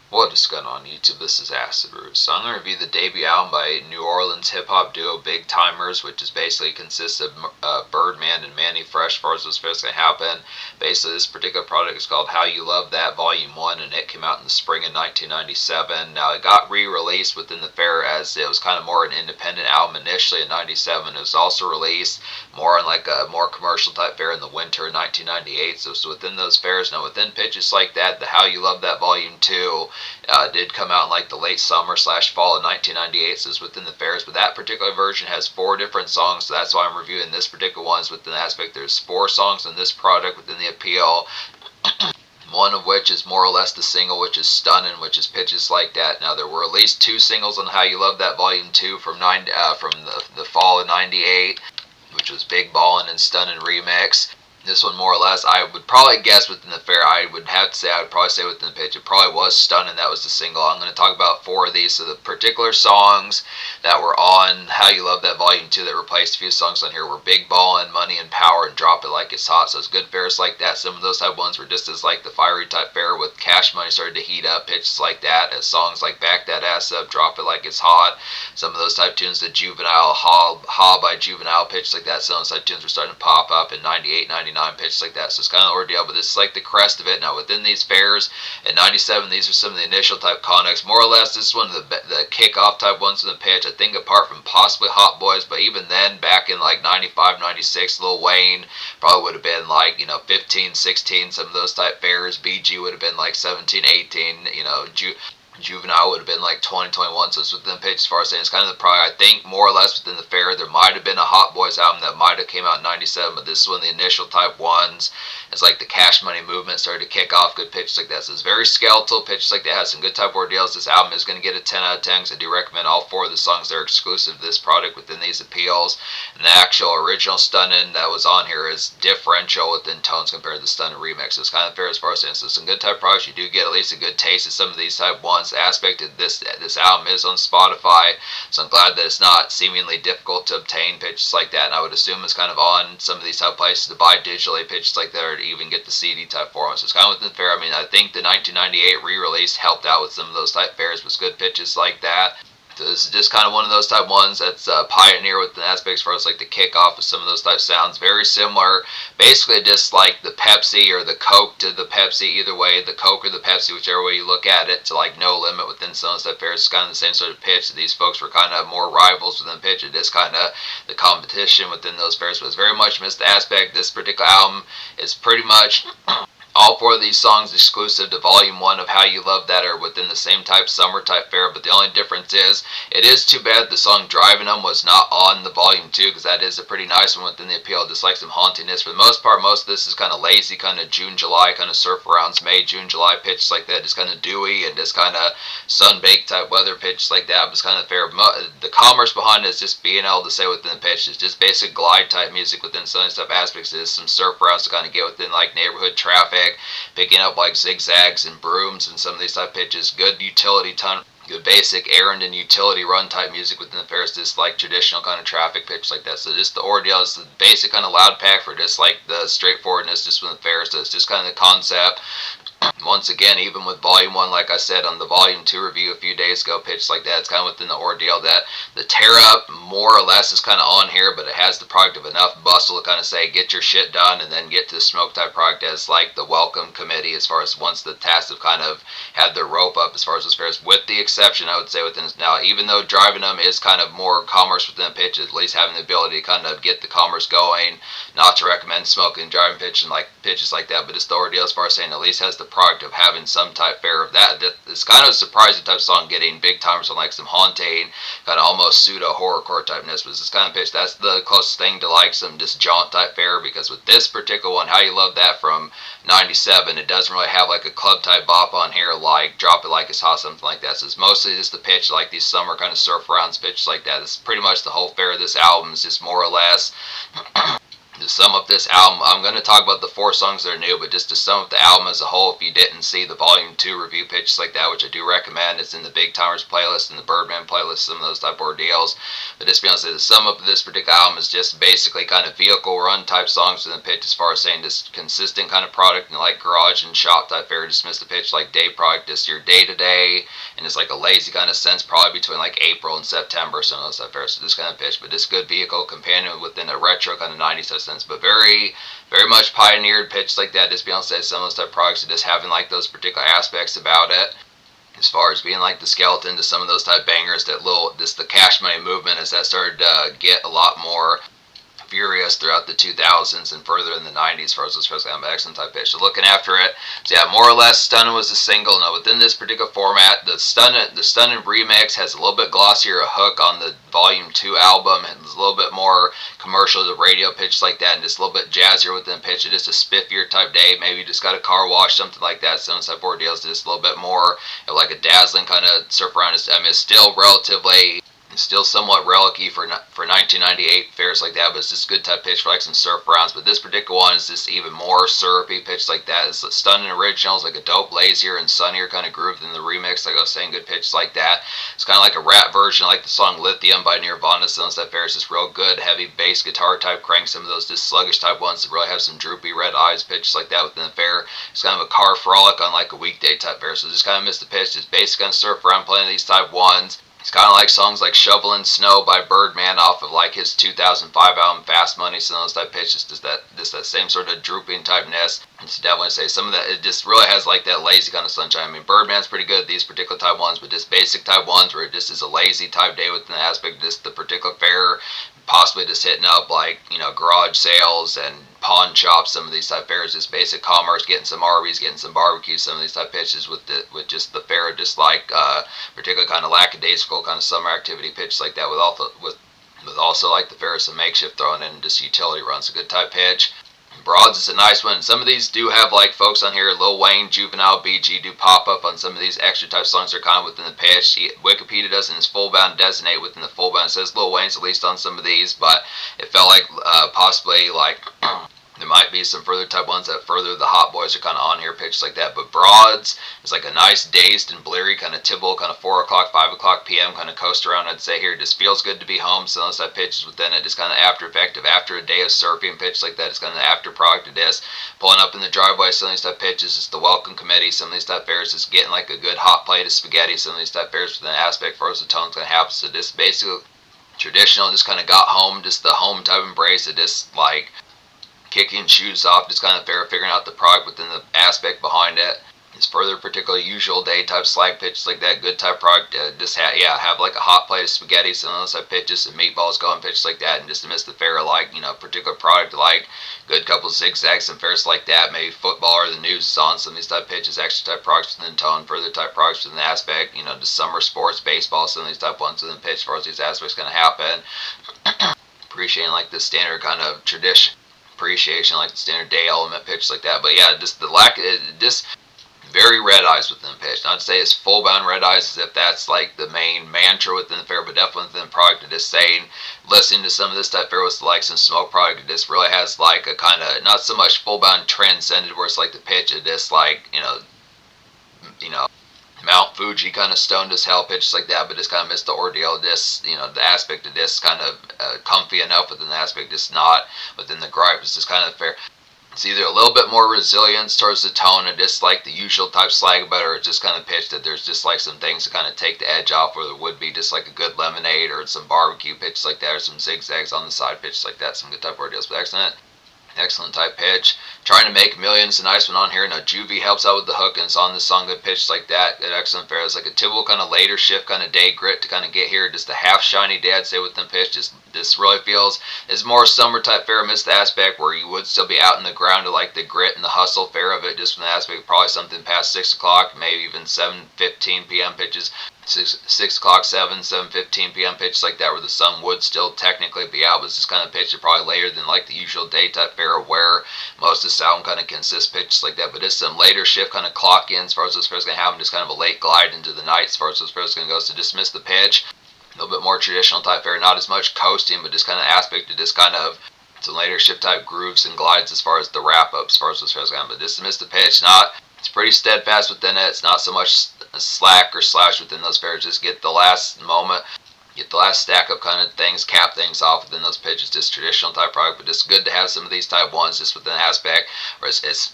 What is going on YouTube? This is Acid Roots. So I'm going to review the debut album by New Orleans hip-hop duo Big Tymers, which is basically consists of Birdman and Mannie Fresh as far as what's supposed to happen. Basically, this particular product is called How You Love That Volume 1, and it came out in the spring of 1997. Now, it got re-released within the fair as it was kind of more an independent album initially in 97. It was also released more on like a more commercial type fair in the winter of 1998. So it's within those fairs. Now, within pitches like that, the How You Love That Volume 2 did come out in like the late summer / fall of 1998, so it's within the fairs. But that particular version has 4 different songs, so that's why I'm reviewing this particular one. Within the aspect, there's 4 songs in this product within the appeal. One of which is more or less the single, which is Stunning, which is Pitches Like That. Now, there were at least 2 singles on How You Love That Volume 2 from the fall of 98, which was Big Ballin' and Stunning Remix. This one, more or less, I would probably guess within the fair, I would probably say within the pitch, it probably was Stunning. That was the single. I'm going to talk about 4 of these. So the particular songs that were on How You Love That Volume 2 that replaced a few songs on here were Big Ballin', Money and Power, and Drop It Like It's Hot. So it's good fairs like that. Some of those type ones were just as like the fiery type fair with Cash Money started to heat up, pitches like that, as songs like Back That Ass Up, Drop It Like It's Hot. Some of those type tunes, the Juvenile, Ha by Juvenile, pitches like that. Some of those type tunes were starting to pop up in 98, 99, pitches like that. So it's kind of an ordeal, but this is like the crest of it. Now, within these fairs in 97, these are some of the initial type connects. More or less, this is one of the kickoff type ones in the pitch. I think apart from possibly Hot Boys, but even then, back in like 95, 96, Lil Wayne probably would have been like, 15, 16, some of those type fairs. BG would have been like 17, 18, Juvenile would have been like 20, 21, so it's within the pitch as far as saying it's kind of the probably, I think, more or less within the fair. There might have been a Hot Boys album that might have came out in 97, but this is one of the initial type ones. It's like the Cash Money movement started to kick off, good pitches like that. So it's very skeletal, pitches like that, has some good type ordeals. This album is going to get a 10 out of 10, because I do recommend all 4 of the songs that are exclusive to this product within these appeals. And the actual original Stunning that was on here is differential within tones compared to the Stunning remix. So it's kind of fair as far as saying, so some good type products. You do get at least a good taste of some of these type ones. The aspect of this album is on Spotify, so I'm glad that it's not seemingly difficult to obtain pitches like that. And I would assume it's kind of on some of these type places to buy digitally pitches like that, or to even get the CD type format. So it's kind of within fair. I mean, I think the 1998 re-release helped out with some of those type fairs with good pitches like that. This is just kind of one of those type ones that's pioneer with the aspects as far as like the kickoff of some of those type sounds. Very similar, basically just like the Pepsi or the Coke to the Pepsi, either way, the Coke or the Pepsi, whichever way you look at it, to like No Limit within some of those type fairs. It's kind of the same sort of pitch. These folks were kind of more rivals within pitch. It is kind of the competition within those fairs, but it's very much missed the aspect. This particular album is pretty much all 4 of these songs exclusive to Volume 1 of How You Love That are within the same type summer type fair, but the only difference is, it is too bad the song Driving Them was not on the Volume 2, because that is a pretty nice one within the appeal, just like some hauntiness. For the most part, most of this is kind of lazy, kind of June, July, kind of surf arounds, May, June, July pitches like that, just kind of dewy and just kind of sun-baked type weather pitches like that. But it's kind of fair. The commerce behind it is just being able to say within the pitch, it's just basic glide type music within some stuff aspects. There's some surf routes to kind of get within like neighborhood traffic, picking up like zigzags and brooms and some of these type pitches. Good utility ton, good basic errand and utility run type music within the fairs, just like traditional kind of traffic pitch like that. So just the ordeal is the basic kind of loud pack for just like the straightforwardness just within the fairs. So it's just kind of the concept. Once again, even with Volume 1, like I said on the Volume 2 review a few days ago, pitched like that, it's kind of within the ordeal that the tear-up more or less is kind of on here, but it has the product of enough bustle to kind of say, get your shit done, and then get to the smoke type product as like the welcome committee, as far as once the tasks have kind of had their rope up as far as those fairs, with the exception, I would say, within now, even though Driving Them is kind of more commerce within the pitch, at least having the ability to kind of get the commerce going, not to recommend smoking and driving pitches like that, but it's the ordeal as far as saying at least has the product of having some type fair of that. It's kind of a surprising type song getting Big Timers on like some haunting, kind of almost pseudo horrorcore typeness, but this kind of pitch, that's the closest thing to like some just jaunt type fair, because with this particular one, How You Love That from 97, it doesn't really have like a club type bop on here like Drop It Like It's Hot, something like that. So it's mostly just the pitch, like these summer kind of surf rounds pitches like that. It's pretty much the whole fair of this album is just more or less To sum up this album, I'm going to talk about the 4 songs that are new, but just to sum up the album as a whole, if you didn't see the Volume 2 review pitches like that, which I do recommend, it's in the Big Tymers playlist and the Birdman playlist, some of those type of ordeals. But just to be honest, the sum up of this particular album is just basically kind of vehicle run type songs within the pitch, as far as saying just consistent kind of product and like garage and shop type fare. Dismiss the pitch like day product, just your day to day, and it's like a lazy kind of sense, probably between like April and September, some of those type fare. So this kind of pitch, but this good vehicle companion within a retro kind of 90s sense, but very much pioneered pitch like that. Just be honest, some of those type of products are just having like those particular aspects about it, as far as being like the skeleton to some of those type bangers, that little, just the cash money movement, as that started to get a lot more furious throughout the 2000s and further in the 90s, for those especially on excellent type pitch. So looking after it, so yeah, more or less, Stunnin' was a single. Now within this particular format, the Stunnin' remix has a little bit glossier hook on the Volume 2 album, and it's a little bit more commercial to radio pitch like that, and just a little bit jazzier within pitch. It is a spiffier type day. Maybe you just got a car wash, something like that. Some type of ordeals, just a little bit more of like a dazzling kind of surf around. I mean, it's still relatively, still somewhat relicy for 1998 fares like that, but it's just good type pitch for like some surf rounds. But this particular one is just even more syrupy pitch like that. It's Stunning original, it's like a dope, lazier and sunnier kind of groove than the remix. Like I was saying, good pitch like that. It's kind of like a rap version, like the song Lithium by Nirvana. So that fares just real good, heavy bass guitar type crank. Some of those just sluggish type ones that really have some droopy red eyes pitch like that within the fare. It's kind of a car frolic on like a weekday type fare. So just kind of missed the pitch. Just basic kind of surf around playing these type ones. It's kind of like songs like Shovelin' Snow by Birdman off of like his 2005 album Fast Money. Some of those type pitches, just that same sort of drooping typeness. It's definitely say some of that, it just really has like that lazy kind of sunshine. I mean, Birdman's pretty good at these particular type ones, but just basic type ones where it just is a lazy type day within the aspect of just the particular fare, possibly just hitting up like, you know, garage sales and pawn shops, some of these type fairs, just basic commerce, getting some Arby's, getting some barbecues, some of these type pitches with just the fair, just like particular kind of lackadaisical kind of summer activity pitch like that, with also like the fair, some makeshift thrown in, just utility runs, a good type pitch. Broads is a nice one. Some of these do have like folks on here, Lil Wayne, Juvenile, BG, do pop up on some of these extra type songs. Are kind of within the pitch. Wikipedia doesn't its full bound designate within the full bound. It says Lil Wayne's at least on some of these, but it felt like possibly like there might be some further type ones that further the Hot Boys are kind of on here, pitches like that. But Broads is like a nice dazed and bleary kind of Tibble, kind of 4 o'clock, 5 o'clock p.m. kind of coast around, I'd say here. It just feels good to be home. So those type pitches within it, just kind of after effect of after a day of surfing, pitch like that. It's kind of the after product of this. Pulling up in the driveway, some of these type pitches, it's the welcome committee. Some of these type fares, is getting like a good hot plate of spaghetti. Some of these type fares within the aspect for us, the tone's going to happen. So this basically traditional, just kind of got home, just the home type embrace of just like kicking shoes off, just kind of figuring out the product within the aspect behind it. It's further particularly usual day type slag pitches like that, good type product. Just have like a hot plate of spaghetti, some of those type pitches, some meatballs going pitches like that, and just to miss the fair, like, you know, particular product like good couple zigzags and fairs like that. Maybe football or the news is on some of these type pitches, extra type products within tone, further type products within the aspect, you know, just summer sports, baseball, some of these type ones within pitch, as far as these aspects going to happen. Appreciating like the standard kind of tradition. Appreciation like the standard day element pitch like that, but yeah, just the lack, just very red eyes within the pitch. Not to say it's full bound red eyes as if that's like the main mantra within the fair, but definitely within the product of just saying, listening to some of this type fair with like some smoke product, it just really has like a kind of not so much full bound transcended where it's like the pitch, it just like, you know, Mount Fuji kind of stoned as hell pitches like that, but just kind of missed the ordeal. This, you know, the aspect of this kind of comfy enough within the aspect, just not within the gripe. It's just kind of fair. It's either a little bit more resilience towards the tone and just like the usual type slag about it, or it's just kind of pitched that there's just like some things to kind of take the edge off, where there would be just like a good lemonade or some barbecue pitch like that, or some zigzags on the side pitch like that, some good type ordeals. But excellent type pitch. Trying to make millions, a nice one on here. Now Juvie helps out with the hook, and it's on the song, good pitch like that. Good excellent fair. It's like a typical kind of later shift kind of day grit to kind of get here. Just a half shiny day, I'd say, with them pitch. This really feels is more summer type fair. Missed the aspect where you would still be out in the ground to like the grit and the hustle fair of it. Just from the aspect, probably something past 6 o'clock, maybe even 7:15 p.m. pitches. 6 o'clock, 7:15 p.m. pitches like that, where the sun would still technically be out, but it's just kind of pitch probably later than like the usual day type fair where most of the sound kind of consists pitches like that. But it's some later shift kind of clock in as far as those fairs going to happen, just kind of a late glide into the night as far as those fairs going to go. So dismiss the pitch. A little bit more traditional type fair, not as much coasting, but just kind of aspect of just kind of some later shift type grooves and glides as far as the wrap up, as far as this fair's going. But just missed the pitch, not it's pretty steadfast within it. It's not so much slack or slash within those pairs. Just get the last moment, get the last stack up kind of things, cap things off within those pitches. Just traditional type product, but just good to have some of these type ones just within the aspect where it's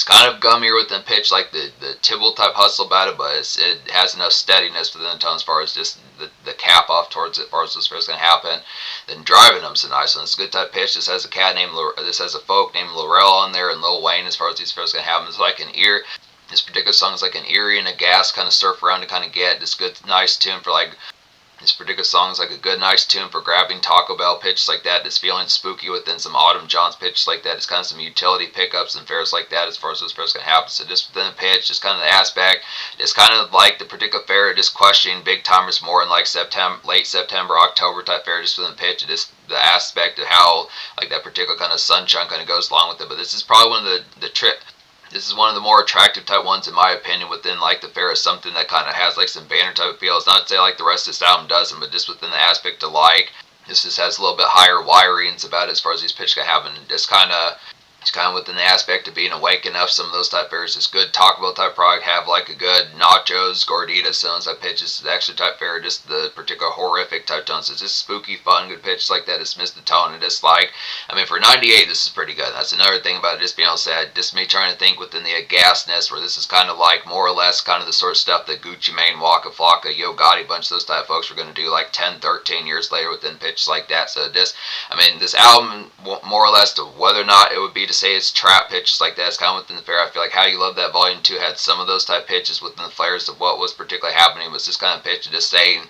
kind of gummier within pitch, like the Tibble type hustle about it, but it has enough steadiness within the tone as far as just the cap off towards it, as far as this is going to happen. Then driving them's a nice one. It's a good type pitch. This has a folk named Laurel on there, and Lil Wayne as far as these first going to happen. It's like an ear. This particular song is like an eerie and a gas kind of surf around to kind of get this good nice tune for like. This particular song is like a good, nice tune for grabbing Taco Bell pitches like that. It's feeling spooky within some Autumn Johns pitches like that. It's kind of some utility pickups and fares like that as far as those fares can happen. So just within the pitch, just kind of the aspect, just kind of like the particular fare, just questioning big timers more in like late September, October type fare, just within the pitch. Just the aspect of how like that particular kind of sunshine kind of goes along with it. But this is probably one of the trip. This is one of the more attractive type ones in my opinion within like the fair is something that kind of has like some banner type of feel. It's not to say like the rest of this album doesn't, but just within the aspect of like this just has a little bit higher wirings about it as far as these pitches can happen. Just it's kind of within the aspect of being awake enough. Some of those type fairs is good Taco Bell type product, have like a good nachos, gorditas, some type pitches. The extra type fair, just the particular horrific type tones. It's just spooky, fun, good pitch like that. It's missed the tone, and just like, I mean, for 98, this is pretty good. That's another thing about it, just being able to say, just me trying to think within the gasness, where this is kind of like more or less kind of the sort of stuff that Gucci Mane, Waka Flocka, Yo Gotti, bunch of those type folks were going to do like 10, 13 years later within pitches like that. So just, I mean, this album, more or less, to whether or not it would be to say it's trap pitches like that, it's kind of within the fair. I feel like How You Love That Volume 2 had some of those type pitches within the flares of what was particularly happening. Was this kind of pitch, just saying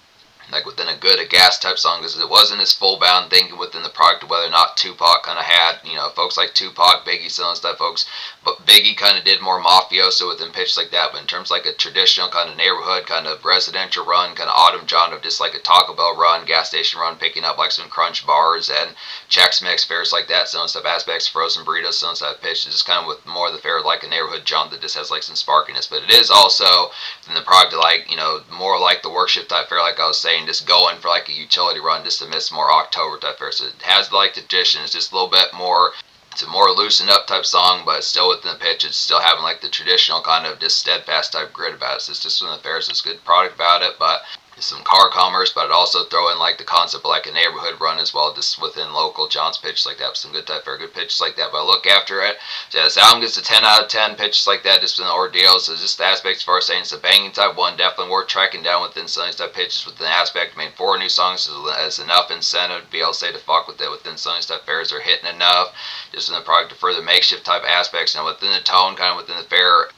like within a gas type song, because it wasn't as full bound thinking within the product of whether or not Tupac kind of had, folks like Tupac, Biggie, some of that folks, but Biggie kind of did more mafioso within pitch like that. But in terms of like a traditional kind of neighborhood kind of residential run, kind of Autumn John of just like a Taco Bell run, gas station run, picking up like some Crunch bars and Chex Mix fares like that, some stuff aspects, frozen burritos, some stuff pitch, just kind of with more of the fare like a neighborhood John that just has like some sparkiness. But it is also in the product of like, more like the worship type fare, like I was saying, just going for like a utility run just to miss more October type fare. So it has like the tradition. It's just a little bit more, it's a more loosened up type song, but still within the pitch. It's still having like the traditional kind of just steadfast type grit about it. So it's just within the fair. So it's a good product about it, but some car commerce, but it also throw in like the concept of like a neighborhood run as well, just within local John's pitches like that, with some good type fair, good pitches like that. But I look after it. So yeah, this album gets a 10 out of 10 pitches like that, just in the ordeals. So just the aspects as far as saying it's a banging type one, definitely worth tracking down within some of these type pitches within the aspect. I mean, 4 new songs is enough incentive to be able to say to fuck with it within some of these type fairs are hitting enough, just in the product of further makeshift type aspects. Now within the tone, kind of within the fair,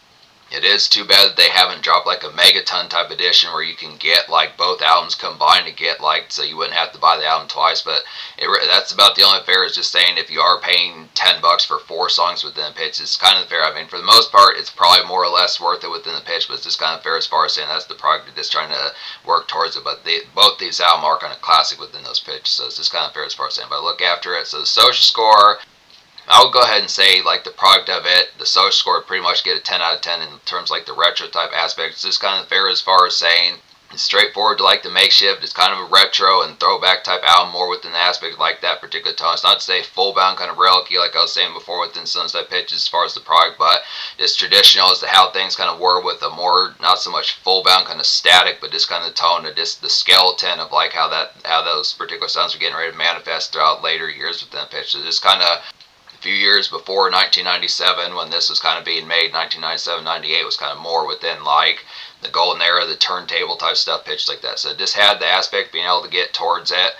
it is too bad that they haven't dropped like a megaton type edition where you can get like both albums combined to get like, so you wouldn't have to buy the album twice. But that's about the only fair, is just saying if you are paying $10 for 4 songs within the pitch, it's kind of the fair. I mean, for the most part, it's probably more or less worth it within the pitch, but it's just kind of fair as far as saying that's the product that's trying to work towards it. But both these albums are kind of classic within those pitches, so it's just kind of fair as far as saying. But look after it. So the social score, I would go ahead and say like the product of it, the social score pretty much get a 10 out of 10 in terms of like the retro type aspect. It's just kind of fair as far as saying it's straightforward to like the makeshift. It's kind of a retro and throwback type album, more within the aspect of like that particular tone. It's not to say full bound kind of relic-y like I was saying before within some type pitches as far as the product, but it's traditional as to how things kind of were, with a more, not so much full bound kind of static, but just kind of the tone of just the skeleton of like how those particular sounds are getting ready to manifest throughout later years within the pitch. So just kind of a few years before 1997, when this was kind of being made, 1997, 98 was kind of more within like the golden era, the turntable type stuff pitched like that. So it just had the aspect being able to get towards it.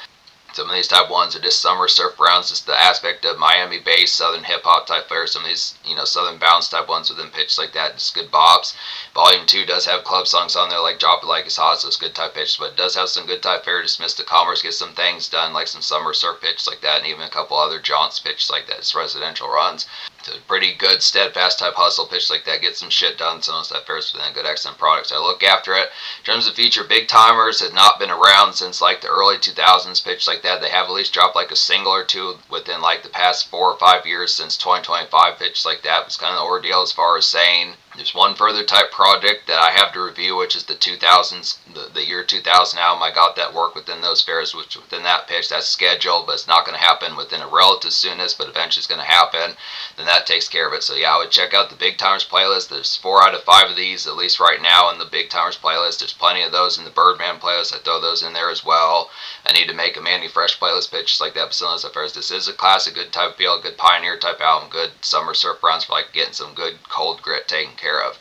Some of these type ones are just summer surf rounds, just the aspect of Miami-based southern hip-hop type flair. Some of these, southern bounce type ones within pitch like that, just good bops. Volume 2 does have club songs on there like Drop It Like It's Hot, so it's good type pitch, but it does have some good type flair. Just missed the commerce, get some things done like some summer surf pitch like that, and even a couple other jaunts pitch like that. It's residential runs. It's a pretty good steadfast type hustle pitch like that, get some shit done, some of that fares within a good excellent product. So I look after it. In terms of feature, Big Tymers has not been around since like the early 2000s pitch like that. They have at least dropped like a single or two within like the past 4 or 5 years since 2025 pitch like that. It's kind of the ordeal as far as saying There's one further type project that I have to review, which is the 2000s, the year 2000 album. I got that work within those fairs, which within that pitch, that's scheduled, but it's not going to happen within a relative soonness, but eventually it's going to happen. Then that takes care of it. So yeah, I would check out the Big Timers playlist. There's 4 out of 5 of these, at least right now, in the Big Timers playlist. There's plenty of those in the Birdman playlist. I throw those in there as well. I need to make a Mannie Fresh playlist pitch, just like the episode of Affairs. This is a classic, good type of feel, good pioneer type album, good summer surf runs for like getting some good cold grit taken care of.